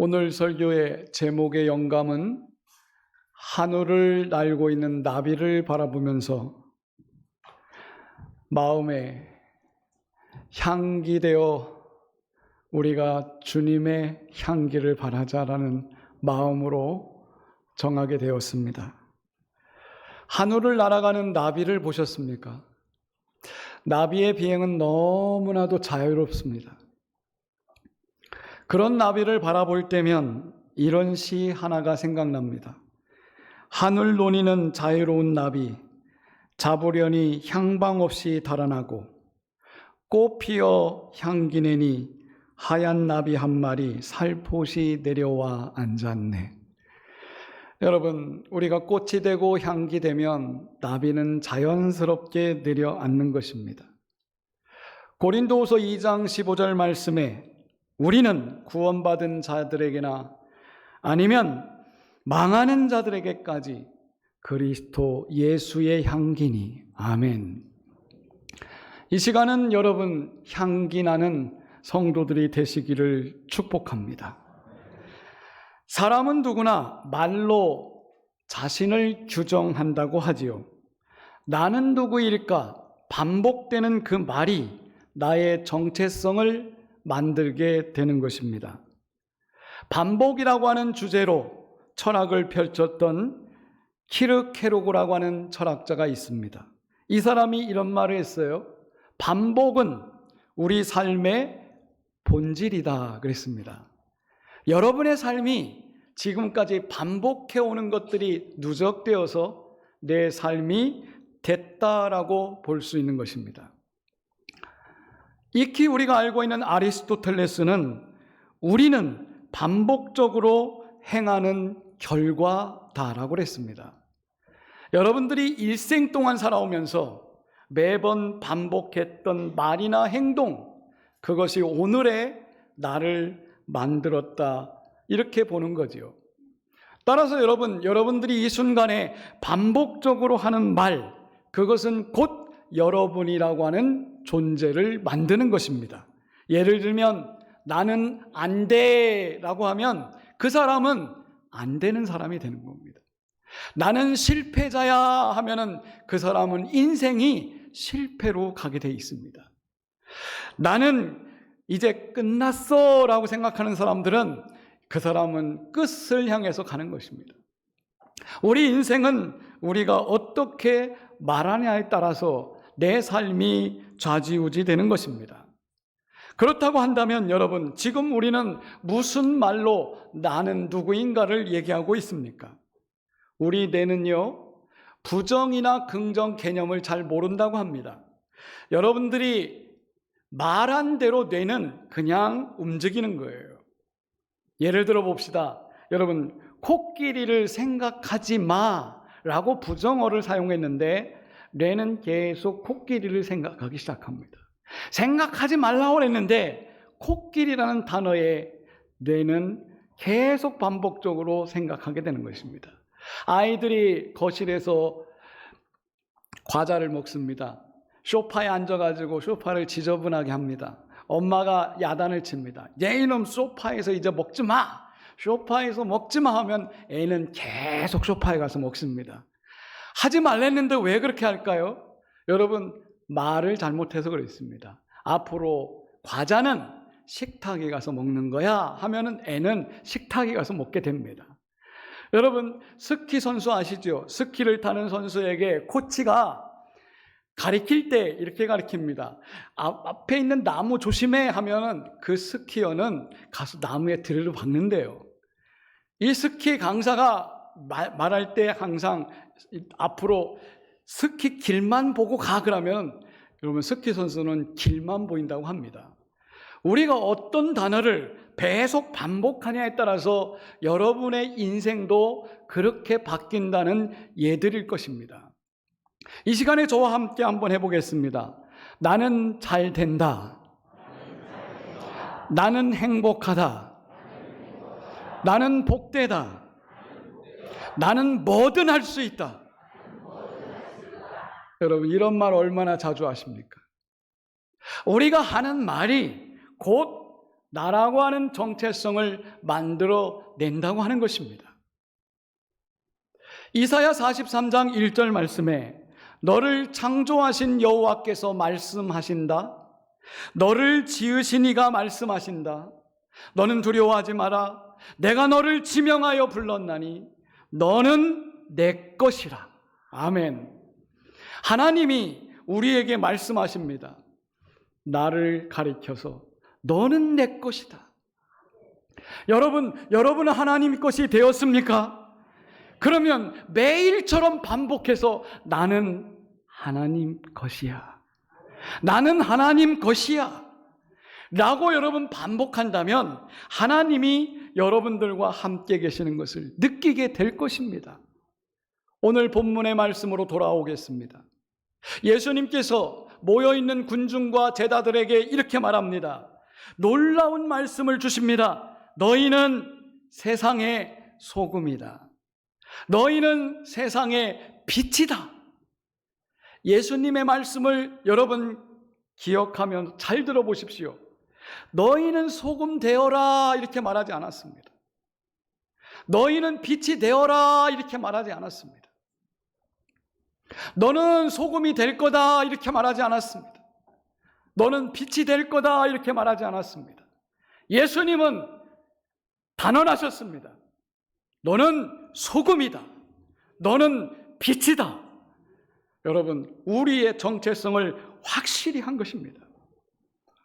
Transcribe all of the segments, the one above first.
오늘 설교의 제목의 영감은 하늘을 날고 있는 나비를 바라보면서 마음에 향기 되어 우리가 주님의 향기를 바라자라는 마음으로 정하게 되었습니다. 하늘을 날아가는 나비를 보셨습니까? 나비의 비행은 너무나도 자유롭습니다. 그런 나비를 바라볼 때면 이런 시 하나가 생각납니다. 하늘 논이는 자유로운 나비, 잡으려니 향방 없이 달아나고 꽃 피어 향기 내니 하얀 나비 한 마리 살포시 내려와 앉았네. 여러분, 우리가 꽃이 되고 향기 되면 나비는 자연스럽게 내려앉는 것입니다. 고린도후서 2장 15절 말씀에 우리는 구원받은 자들에게나 아니면 망하는 자들에게까지 그리스도 예수의 향기니. 아멘. 이 시간은 여러분 향기 나는 성도들이 되시기를 축복합니다. 사람은 누구나 말로 자신을 규정한다고 하지요. 나는 누구일까? 반복되는 그 말이 나의 정체성을 만들게 되는 것입니다. 반복이라고 하는 주제로 철학을 펼쳤던 키르케로고라고 하는 철학자가 있습니다. 이 사람이 이런 말을 했어요. 반복은 우리 삶의 본질이다 그랬습니다. 여러분의 삶이 지금까지 반복해오는 것들이 누적되어서 내 삶이 됐다라고 볼 수 있는 것입니다. 익히 우리가 알고 있는 아리스토텔레스는 우리는 반복적으로 행하는 결과다라고 했습니다. 여러분들이 일생 동안 살아오면서 매번 반복했던 말이나 행동, 그것이 오늘의 나를 만들었다, 이렇게 보는 거지요. 따라서 여러분들이 이 순간에 반복적으로 하는 말, 그것은 곧 여러분이라고 하는 존재를 만드는 것입니다. 예를 들면 나는 안 돼라고 하면 그 사람은 안 되는 사람이 되는 겁니다. 나는 실패자야 하면은 그 사람은 인생이 실패로 가게 돼 있습니다. 나는 이제 끝났어 라고 생각하는 사람들은 그 사람은 끝을 향해서 가는 것입니다. 우리 인생은 우리가 어떻게 말하냐에 따라서 내 삶이 좌지우지 되는 것입니다. 그렇다고 한다면 여러분, 지금 우리는 무슨 말로 나는 누구인가를 얘기하고 있습니까? 우리 뇌는요, 부정이나 긍정 개념을 잘 모른다고 합니다. 여러분들이 말한 대로 뇌는 그냥 움직이는 거예요. 예를 들어 봅시다. 여러분, 코끼리를 생각하지 마라고 부정어를 사용했는데 뇌는 계속 코끼리를 생각하기 시작합니다. 생각하지 말라고 했는데 코끼리라는 단어에 뇌는 계속 반복적으로 생각하게 되는 것입니다. 아이들이 거실에서 과자를 먹습니다. 소파에 앉아가지고 소파를 지저분하게 합니다. 엄마가 야단을 칩니다. 얘 이놈 소파에서 이제 먹지 마! 소파에서 먹지 마 하면 애는 계속 소파에 가서 먹습니다. 하지 말랬는데 왜 그렇게 할까요? 여러분, 말을 잘못해서 그렇습니다. 앞으로 과자는 식탁에 가서 먹는 거야 하면은 애는 식탁에 가서 먹게 됩니다. 여러분, 스키 선수 아시죠? 스키를 타는 선수에게 코치가 가리킬 때 이렇게 가리킵니다. 앞에 있는 나무 조심해 하면은 그 스키어는 가서 나무에 드르르 박는데요. 이 스키 강사가 말할 때 항상 앞으로 스키 길만 보고 가 그러면 여러분 스키 선수는 길만 보인다고 합니다. 우리가 어떤 단어를 계속 반복하냐에 따라서 여러분의 인생도 그렇게 바뀐다는 예들일 것입니다. 이 시간에 저와 함께 한번 해보겠습니다. 나는 잘 된다. 나는 행복하다. 나는 복되다. 나는 뭐든 할 수 있다. 여러분, 이런 말 얼마나 자주 하십니까? 우리가 하는 말이 곧 나라고 하는 정체성을 만들어 낸다고 하는 것입니다. 이사야 43장 1절 말씀에 너를 창조하신 여호와께서 말씀하신다. 너를 지으신 이가 말씀하신다. 너는 두려워하지 마라. 내가 너를 지명하여 불렀나니 너는 내 것이라. 아멘. 하나님이 우리에게 말씀하십니다. 나를 가리켜서 너는 내 것이다. 여러분은 하나님 것이 되었습니까? 그러면 매일처럼 반복해서 나는 하나님 것이야. 나는 하나님 것이야. 라고 여러분 반복한다면 하나님이 여러분들과 함께 계시는 것을 느끼게 될 것입니다. 오늘 본문의 말씀으로 돌아오겠습니다. 예수님께서 모여있는 군중과 제자들에게 이렇게 말합니다. 놀라운 말씀을 주십니다. 너희는 세상의 소금이다. 너희는 세상의 빛이다. 예수님의 말씀을 여러분 기억하면 잘 들어보십시오. 너희는 소금 되어라 이렇게 말하지 않았습니다. 너희는 빛이 되어라 이렇게 말하지 않았습니다. 너는 소금이 될 거다 이렇게 말하지 않았습니다. 너는 빛이 될 거다 이렇게 말하지 않았습니다. 예수님은 단언하셨습니다. 너는 소금이다. 너는 빛이다. 여러분, 우리의 정체성을 확실히 한 것입니다.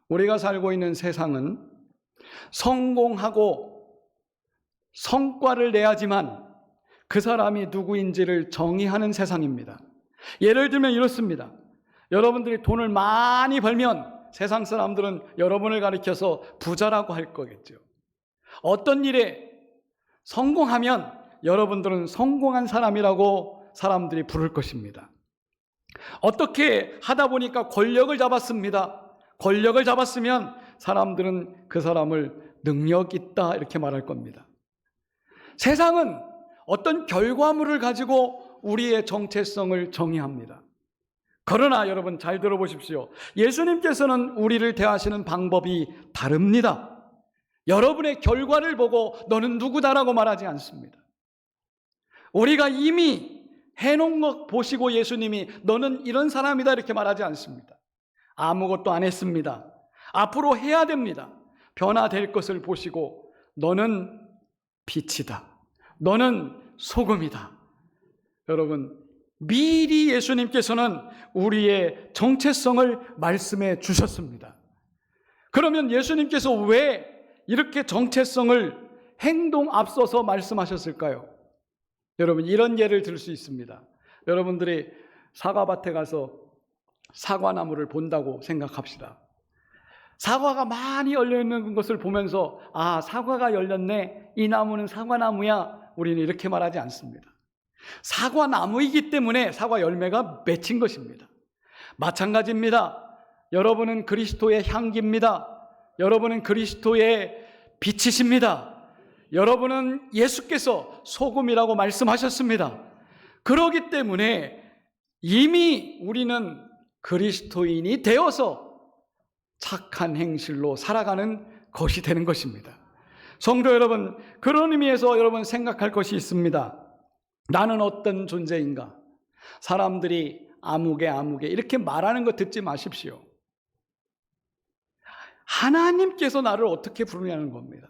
우리가 살고 있는 세상은 성공하고 성과를 내야지만 그 사람이 누구인지를 정의하는 세상입니다. 예를 들면 이렇습니다. 여러분들이 돈을 많이 벌면 세상 사람들은 여러분을 가리켜서 부자라고 할 거겠죠. 어떤 일에 성공하면 여러분들은 성공한 사람이라고 사람들이 부를 것입니다. 어떻게 하다 보니까 권력을 잡았습니다. 권력을 잡았으면 사람들은 그 사람을 능력 있다 이렇게 말할 겁니다. 세상은 어떤 결과물을 가지고 우리의 정체성을 정의합니다. 그러나 여러분 잘 들어보십시오. 예수님께서는 우리를 대하시는 방법이 다릅니다. 여러분의 결과를 보고 너는 누구다라고 말하지 않습니다. 우리가 이미 해놓은 것 보시고 예수님이 너는 이런 사람이다 이렇게 말하지 않습니다. 아무것도 안 했습니다. 앞으로 해야 됩니다. 변화될 것을 보시고 너는 빛이다. 너는 소금이다. 여러분, 미리 예수님께서는 우리의 정체성을 말씀해 주셨습니다. 그러면 예수님께서 왜 이렇게 정체성을 행동 앞서서 말씀하셨을까요? 여러분, 이런 예를 들 수 있습니다. 여러분들이 사과밭에 가서 사과나무를 본다고 생각합시다. 사과가 많이 열려있는 것을 보면서 아, 사과가 열렸네. 이 나무는 사과나무야. 우리는 이렇게 말하지 않습니다. 사과나무이기 때문에 사과 열매가 맺힌 것입니다. 마찬가지입니다. 여러분은 그리스도의 향기입니다. 여러분은 그리스도의 빛이십니다. 여러분은 예수께서 소금이라고 말씀하셨습니다. 그렇기 때문에 이미 우리는 그리스도인이 되어서 착한 행실로 살아가는 것이 되는 것입니다. 성도 여러분, 그런 의미에서 여러분 생각할 것이 있습니다. 나는 어떤 존재인가? 사람들이 아무개 이렇게 말하는 거 듣지 마십시오. 하나님께서 나를 어떻게 부르냐는 겁니다.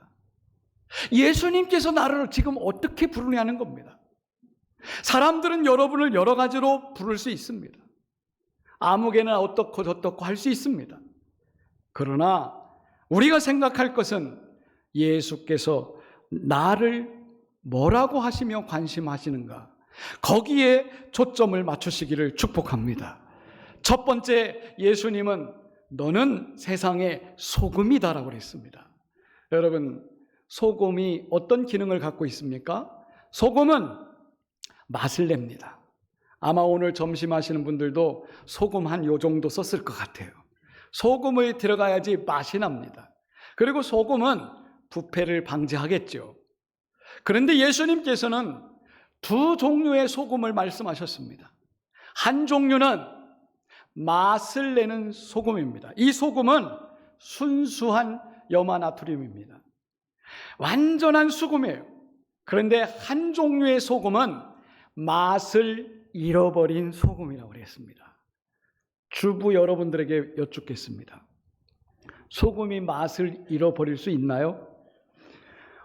예수님께서 나를 지금 어떻게 부르냐는 겁니다. 사람들은 여러분을 여러 가지로 부를 수 있습니다. 아무개나 어떻고 저떻고 할 수 있습니다. 그러나 우리가 생각할 것은 예수께서 나를 뭐라고 하시며 관심하시는가? 거기에 초점을 맞추시기를 축복합니다. 첫 번째, 예수님은 너는 세상의 소금이다라고 그랬습니다. 여러분, 소금이 어떤 기능을 갖고 있습니까? 소금은 맛을 냅니다. 아마 오늘 점심 하시는 분들도 소금 한 요 정도 썼을 것 같아요. 소금이 들어가야지 맛이 납니다. 그리고 소금은 부패를 방지하겠죠. 그런데 예수님께서는 두 종류의 소금을 말씀하셨습니다. 한 종류는 맛을 내는 소금입니다. 이 소금은 순수한 염화나트륨입니다. 완전한 수금이에요. 그런데 한 종류의 소금은 맛을 잃어버린 소금이라고 그랬습니다. 주부 여러분들에게 여쭙겠습니다. 소금이 맛을 잃어버릴 수 있나요?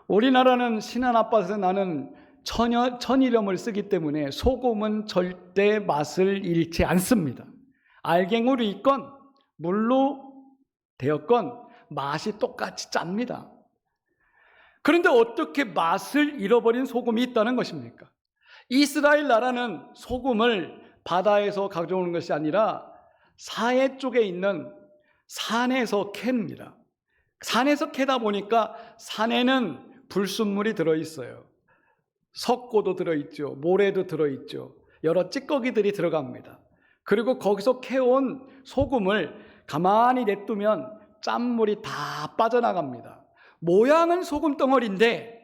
우리나라는 신안아빠에서 나는 천일염을 쓰기 때문에 소금은 절대 맛을 잃지 않습니다. 알갱이로 있건 물로 되었건 맛이 똑같이 짭니다. 그런데 어떻게 맛을 잃어버린 소금이 있다는 것입니까? 이스라엘 나라는 소금을 바다에서 가져오는 것이 아니라 사해 쪽에 있는 산에서 캡니다. 산에서 캐다 보니까 산에는 불순물이 들어있어요. 석고도 들어있죠. 모래도 들어있죠. 여러 찌꺼기들이 들어갑니다. 그리고 거기서 캐온 소금을 가만히 냅두면 짠물이 다 빠져나갑니다. 모양은 소금 덩어리인데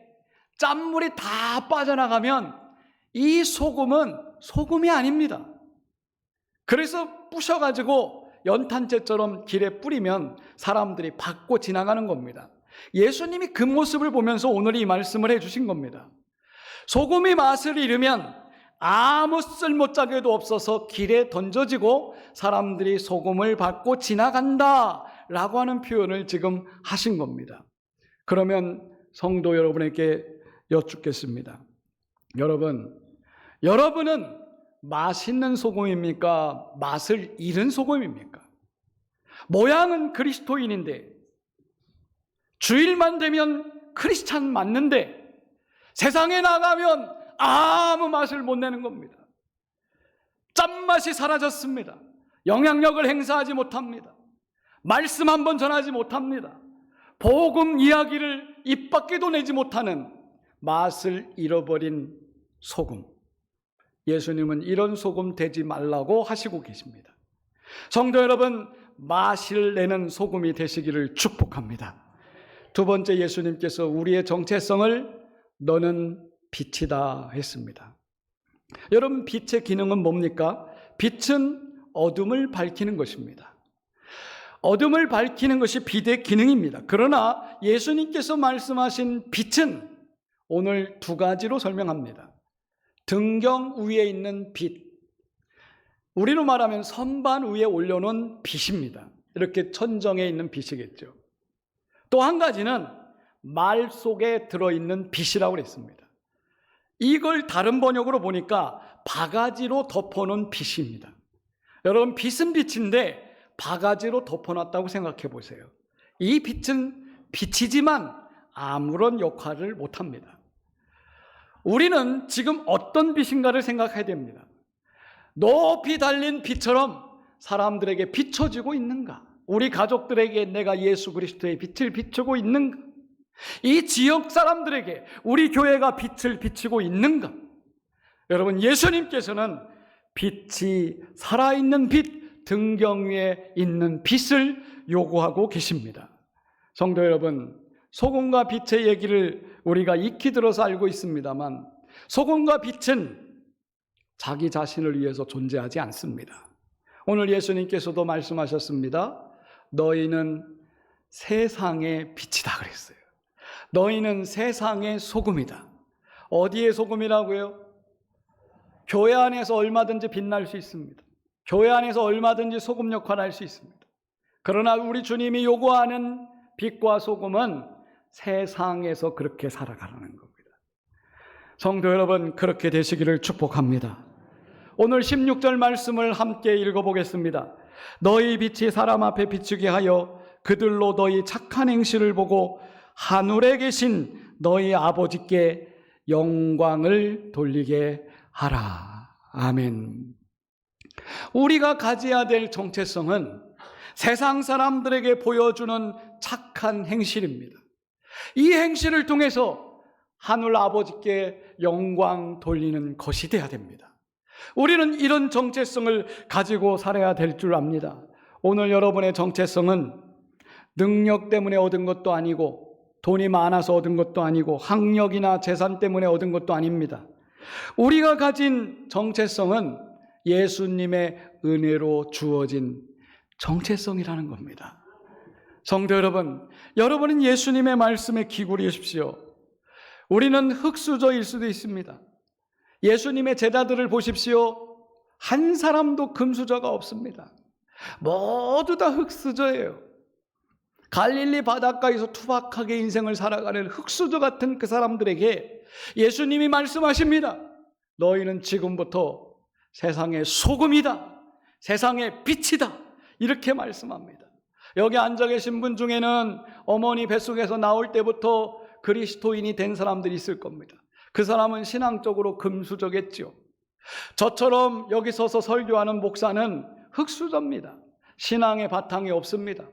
짠물이 다 빠져나가면 이 소금은 소금이 아닙니다. 그래서 부셔가지고 연탄재처럼 길에 뿌리면 사람들이 밟고 지나가는 겁니다. 예수님이 그 모습을 보면서 오늘 이 말씀을 해주신 겁니다. 소금이 맛을 잃으면 아무 쓸모짝에도 없어서 길에 던져지고 사람들이 소금을 밟고 지나간다 라고 하는 표현을 지금 하신 겁니다. 그러면 성도 여러분에게 여쭙겠습니다. 여러분은 맛있는 소금입니까? 맛을 잃은 소금입니까? 모양은 그리스도인인데 주일만 되면 크리스찬 맞는데 세상에 나가면 아무 맛을 못 내는 겁니다. 짠맛이 사라졌습니다. 영향력을 행사하지 못합니다. 말씀 한번 전하지 못합니다. 복음 이야기를 입 밖에도 내지 못하는 맛을 잃어버린 소금. 예수님은 이런 소금 되지 말라고 하시고 계십니다. 성도 여러분, 맛을 내는 소금이 되시기를 축복합니다. 두 번째, 예수님께서 우리의 정체성을 너는 빛이다 했습니다. 여러분, 빛의 기능은 뭡니까? 빛은 어둠을 밝히는 것입니다. 어둠을 밝히는 것이 빛의 기능입니다. 그러나 예수님께서 말씀하신 빛은 오늘 두 가지로 설명합니다. 등경 위에 있는 빛, 우리로 말하면 선반 위에 올려놓은 빛입니다. 이렇게 천정에 있는 빛이겠죠. 또 한 가지는 말 속에 들어있는 빛이라고 했습니다. 이걸 다른 번역으로 보니까 바가지로 덮어놓은 빛입니다. 여러분, 빛은 빛인데 바가지로 덮어놨다고 생각해 보세요. 이 빛은 빛이지만 아무런 역할을 못합니다. 우리는 지금 어떤 빛인가를 생각해야 됩니다. 높이 달린 빛처럼 사람들에게 비춰지고 있는가? 우리 가족들에게 내가 예수 그리스도의 빛을 비추고 있는가? 이 지역 사람들에게 우리 교회가 빛을 비추고 있는가? 여러분, 예수님께서는 빛이 살아있는 빛, 등경 위에 있는 빛을 요구하고 계십니다. 성도 여러분, 소금과 빛의 얘기를 우리가 익히 들어서 알고 있습니다만 소금과 빛은 자기 자신을 위해서 존재하지 않습니다. 오늘 예수님께서도 말씀하셨습니다. 너희는 세상의 빛이다 그랬어요. 너희는 세상의 소금이다. 어디의 소금이라고요? 교회 안에서 얼마든지 빛날 수 있습니다. 교회 안에서 얼마든지 소금 역할을 할 수 있습니다. 그러나 우리 주님이 요구하는 빛과 소금은 세상에서 그렇게 살아가는 겁니다. 성도 여러분, 그렇게 되시기를 축복합니다. 오늘 16절 말씀을 함께 읽어보겠습니다. 너희 빛이 사람 앞에 비추게 하여 그들로 너희 착한 행실을 보고 하늘에 계신 너희 아버지께 영광을 돌리게 하라. 아멘. 우리가 가져야 될 정체성은 세상 사람들에게 보여주는 착한 행실입니다. 이 행실을 통해서 하늘 아버지께 영광 돌리는 것이 되어야 됩니다. 우리는 이런 정체성을 가지고 살아야 될 줄 압니다. 오늘 여러분의 정체성은 능력 때문에 얻은 것도 아니고 돈이 많아서 얻은 것도 아니고 학력이나 재산 때문에 얻은 것도 아닙니다. 우리가 가진 정체성은 예수님의 은혜로 주어진 정체성이라는 겁니다. 성도 여러분, 여러분은 예수님의 말씀에 기울이십시오. 우리는 흙수저일 수도 있습니다. 예수님의 제자들을 보십시오. 한 사람도 금수저가 없습니다. 모두 다 흙수저예요. 갈릴리 바닷가에서 투박하게 인생을 살아가는 흙수저 같은 그 사람들에게 예수님이 말씀하십니다. 너희는 지금부터 세상의 소금이다, 세상의 빛이다, 이렇게 말씀합니다. 여기 앉아 계신 분 중에는 어머니 뱃속에서 나올 때부터 그리스도인이 된 사람들이 있을 겁니다. 그 사람은 신앙적으로 금수저겠죠. 저처럼 여기 서서 설교하는 목사는 흙수저입니다. 신앙의 바탕이 없습니다.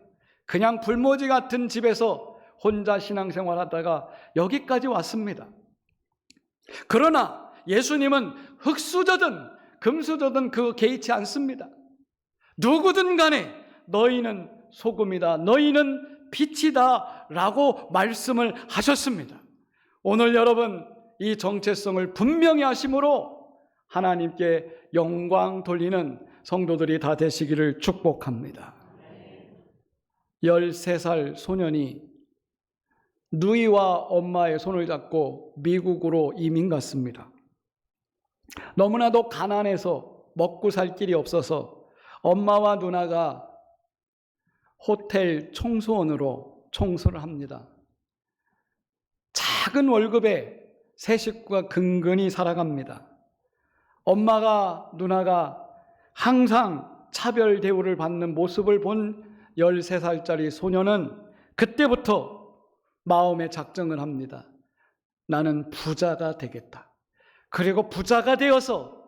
그냥 불모지 같은 집에서 혼자 신앙생활 하다가 여기까지 왔습니다. 그러나 예수님은 흙수저든 금수저든 그거 개의치 않습니다. 누구든 간에 너희는 소금이다, 너희는 빛이다 라고 말씀을 하셨습니다. 오늘 여러분 이 정체성을 분명히 하심으로 하나님께 영광 돌리는 성도들이 다 되시기를 축복합니다. 13살 소년이 누이와 엄마의 손을 잡고 미국으로 이민 갔습니다. 너무나도 가난해서 먹고 살 길이 없어서 엄마와 누나가 호텔 청소원으로 청소를 합니다. 작은 월급에 세 식구가 근근히 살아갑니다. 엄마가 누나가 항상 차별 대우를 받는 모습을 본 13살짜리 소녀는 그때부터 마음의 작정을 합니다. 나는 부자가 되겠다. 그리고 부자가 되어서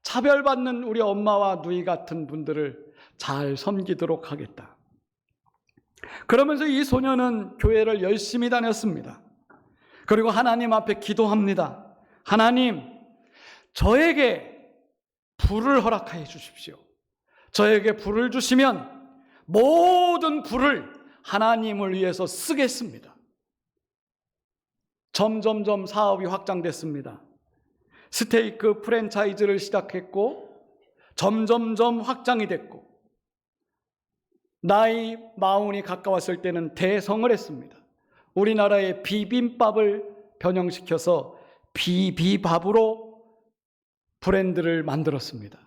차별받는 우리 엄마와 누이 같은 분들을 잘 섬기도록 하겠다. 그러면서 이 소녀는 교회를 열심히 다녔습니다. 그리고 하나님 앞에 기도합니다. 하나님, 저에게 부를 허락하여 주십시오. 저에게 부를 주시면 모든 부를 하나님을 위해서 쓰겠습니다. 점점점 사업이 확장됐습니다. 스테이크 프랜차이즈를 시작했고 점점점 확장이 됐고 나이 40이 가까웠을 때는 대성을 했습니다. 우리나라의 비빔밥을 변형시켜서 비비밥으로 브랜드를 만들었습니다.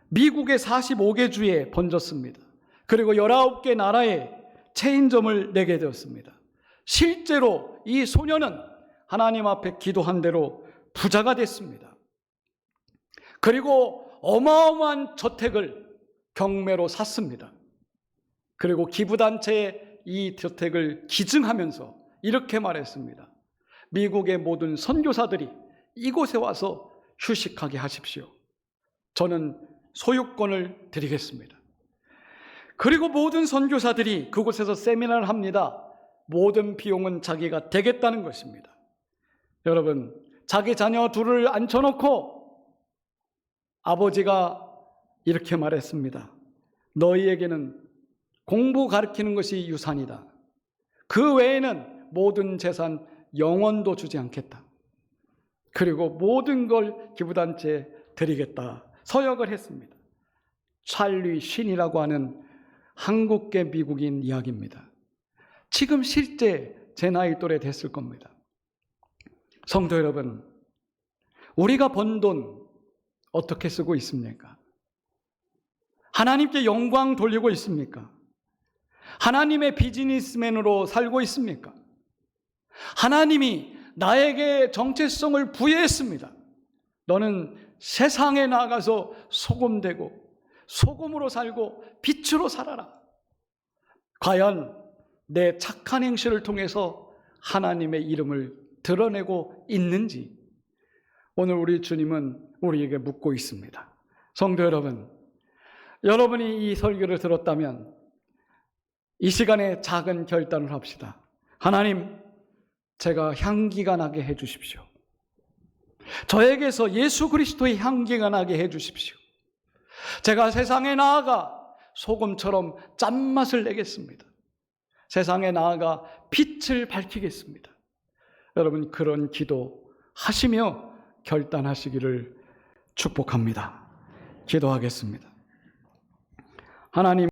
미국의 45개 주에 번졌습니다. 그리고 19개 나라에 체인점을 내게 되었습니다. 실제로 이 소녀는 하나님 앞에 기도한 대로 부자가 됐습니다. 그리고 어마어마한 저택을 경매로 샀습니다. 그리고 기부단체에 이 저택을 기증하면서 이렇게 말했습니다. 미국의 모든 선교사들이 이곳에 와서 휴식하게 하십시오. 저는 소유권을 드리겠습니다. 그리고 모든 선교사들이 그곳에서 세미나를 합니다. 모든 비용은 자기가 되겠다는 것입니다. 여러분, 자기 자녀 둘을 앉혀놓고 아버지가 이렇게 말했습니다. 너희에게는 공부 가르치는 것이 유산이다. 그 외에는 모든 재산 영원도 주지 않겠다. 그리고 모든 걸 기부단체에 드리겠다. 서약을 했습니다. 찰리 쉰이라고 하는 한국계 미국인 이야기입니다. 지금 실제 제 나이 또래 됐을 겁니다. 성도 여러분, 우리가 번 돈 어떻게 쓰고 있습니까? 하나님께 영광 돌리고 있습니까? 하나님의 비즈니스맨으로 살고 있습니까? 하나님이 나에게 정체성을 부여했습니다. 너는 세상에 나가서 소금 되고 소금으로 살고 빛으로 살아라. 과연 내 착한 행실을 통해서 하나님의 이름을 드러내고 있는지 오늘 우리 주님은 우리에게 묻고 있습니다. 성도 여러분, 여러분이 이 설교를 들었다면 이 시간에 작은 결단을 합시다. 하나님, 제가 향기가 나게 해 주십시오. 저에게서 예수 그리스도의 향기가 나게 해 주십시오. 제가 세상에 나아가 소금처럼 짠맛을 내겠습니다. 세상에 나아가 빛을 밝히겠습니다. 여러분, 그런 기도 하시며 결단하시기를 축복합니다. 기도하겠습니다. 하나님,